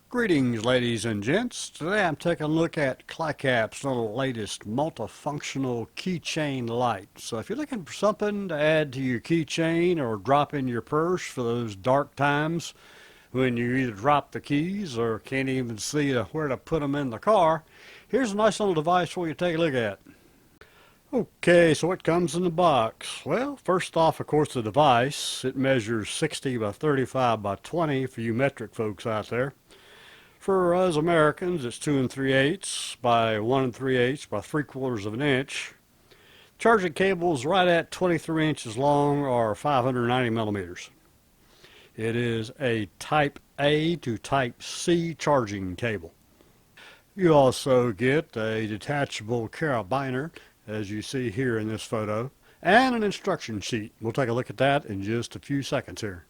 Greetings, ladies and gents. Today I'm taking a look at KLACAP's little latest multifunctional keychain light. So if you're looking for something to add to your keychain or drop in your purse for those dark times when you either drop the keys or can't even see where to put them in the car, here's a nice little device for you to take a look at. Okay, so what comes in the box? Well, first off, of course, the device. It measures 60 by 35 by 20 for you metric folks out there. For us Americans, it's 2 3/8 by 1 3/8 by 3/4 of an inch. Charging cable is right at 23 inches long or 590 millimeters. It is a Type A to Type C charging cable. You also get a detachable carabiner, as you see here in this photo, and an instruction sheet. We'll take a look at that in just a few seconds here.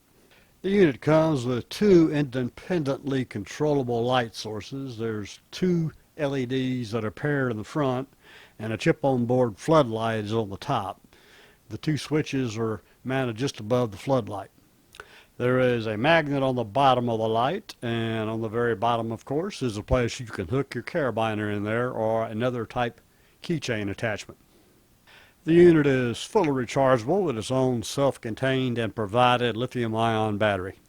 The unit comes with two independently controllable light sources. There's two LEDs that are paired in the front, and a chip-on-board floodlight is on the top. The two switches are mounted just above the floodlight. There is a magnet on the bottom of the light, and on the very bottom, of course, is a place you can hook your carabiner in there or another type keychain attachment. The unit is fully rechargeable with its own self-contained and provided lithium-ion battery.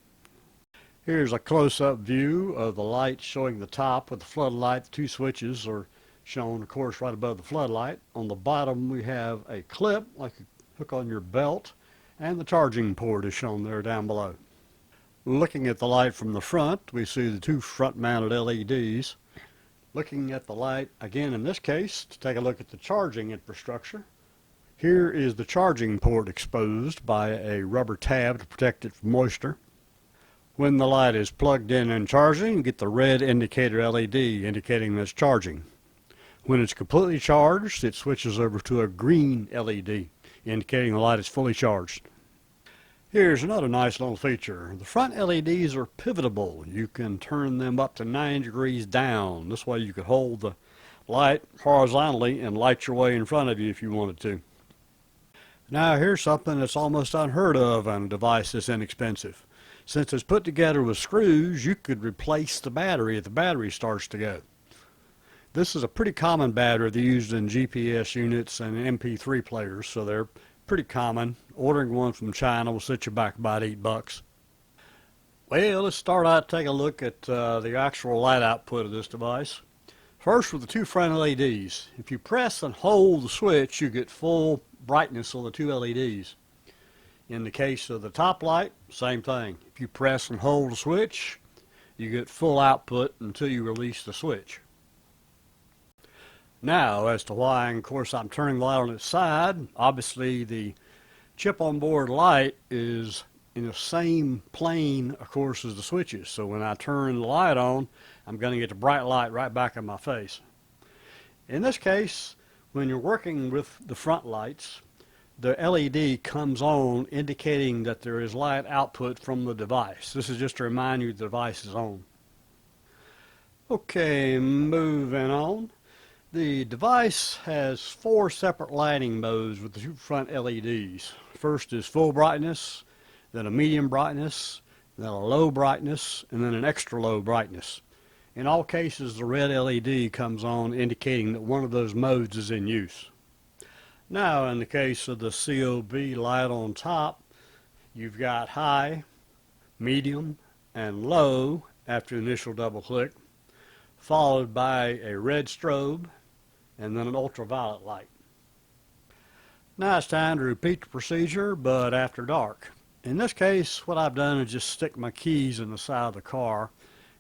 Here's a close-up view of the light showing the top with the floodlight. The two switches are shown, of course, right above the floodlight. On the bottom we have a clip, like a hook on your belt, and the charging port is shown there down below. Looking at the light from the front, we see the two front-mounted LEDs. Looking at the light, again in this case, to take a look at the charging infrastructure. Here is the charging port exposed by a rubber tab to protect it from moisture. When the light is plugged in and charging, you get the red indicator LED indicating that it's charging. When it's completely charged, it switches over to a green LED indicating the light is fully charged. Here's another nice little feature. The front LEDs are pivotable. You can turn them up to 9 degrees down. This way you could hold the light horizontally and light your way in front of you if you wanted to. Now here's something that's almost unheard of on a device this inexpensive. Since it's put together with screws, you could replace the battery if the battery starts to go. This is a pretty common battery. They're used in GPS units and MP3 players, so they're pretty common. Ordering one from China will set you back about $8. Well, let's start out taking a look at the actual light output of this device. First, with the two front LEDs. If you press and hold the switch, you get full brightness on the two LEDs. In the case of the top light, same thing. If you press and hold the switch, you get full output until you release the switch. Now, as to why, of course, I'm turning the light on its side, obviously the chip-on-board light is in the same plane, of course, as the switches. So when I turn the light on, I'm going to get the bright light right back in my face. In this case, when you're working with the front lights, the LED comes on indicating that there is light output from the device. This is just to remind you the device is on. Okay, moving on. The device has 4 separate lighting modes with the two front LEDs. First is full brightness, then a medium brightness, then a low brightness, and then an extra low brightness. In all cases, the red LED comes on indicating that one of those modes is in use. Now, in the case of the COB light on top, you've got high, medium, and low after the initial double click, followed by a red strobe, and then an ultraviolet light. Now it's time to repeat the procedure, but after dark. In this case, what I've done is just stick my keys in the side of the car,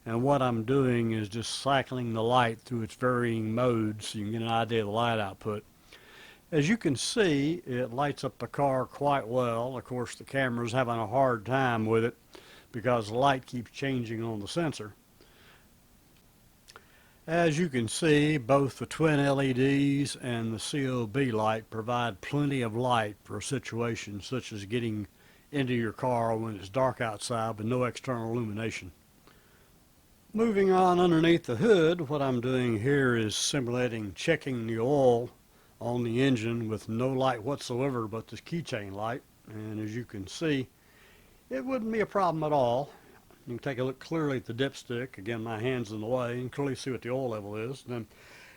and what I'm doing is just cycling the light through its varying modes so you can get an idea of the light output. As you can see, it lights up the car quite well. Of course, the camera's having a hard time with it because the light keeps changing on the sensor. As you can see, both the twin LEDs and the COB light provide plenty of light for situations such as getting into your car when it's dark outside with no external illumination. Moving on underneath the hood, what I'm doing here is simulating checking the oil on the engine with no light whatsoever but this keychain light, and as you can see, it wouldn't be a problem at all. You can take a look clearly at the dipstick. Again, my hand's in the way. You can clearly see what the oil level is. And then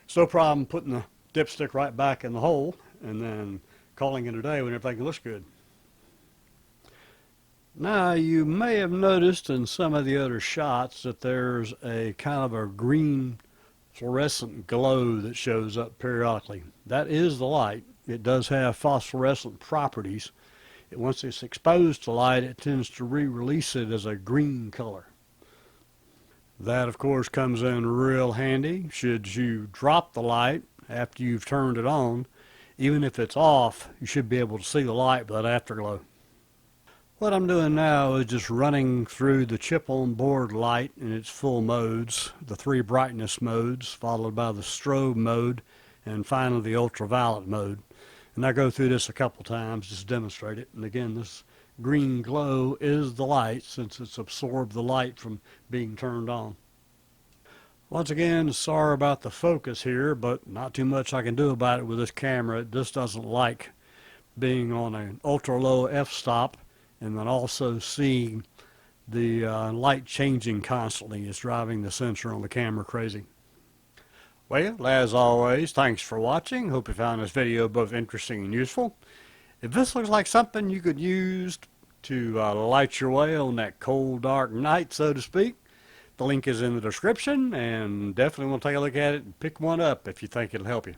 it's no problem putting the dipstick right back in the hole and then calling it a day when everything looks good. Now, you may have noticed in some of the other shots that there's a kind of a green fluorescent glow that shows up periodically. That is the light. It does have phosphorescent properties. Once it's exposed to light, it tends to re-release it as a green color. That, of course, comes in real handy should you drop the light after you've turned it on. Even if it's off, you should be able to see the light with that afterglow. What I'm doing now is just running through the chip-on-board light in its full modes, the 3 brightness modes, followed by the strobe mode, and finally the ultraviolet mode. And I go through this a couple times just to demonstrate it. And again, this green glow is the light since it's absorbed the light from being turned on. Once again, sorry about the focus here, but not too much I can do about it with this camera. It just doesn't like being on an ultra-low f-stop and then also seeing the light changing constantly. It's driving the sensor on the camera crazy. Well, as always, thanks for watching. Hope you found this video both interesting and useful. If this looks like something you could use to light your way on that cold, dark night, so to speak, the link is in the description, and definitely want to take a look at it and pick one up if you think it'll help you.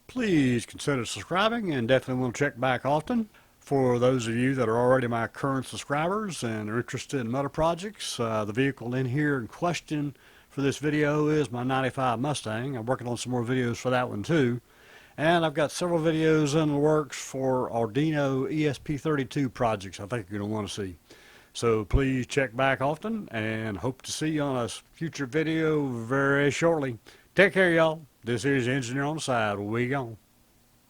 Please consider subscribing and definitely want to check back often. For those of you that are already my current subscribers and are interested in other projects, the vehicle in here in question for this video is my 95 Mustang. I'm working on some more videos for that one too. And I've got several videos in the works for Arduino ESP32 projects I think you're going to want to see. So please check back often and hope to see you on a future video very shortly. Take care, y'all. This is Engineer on the Side. We gone.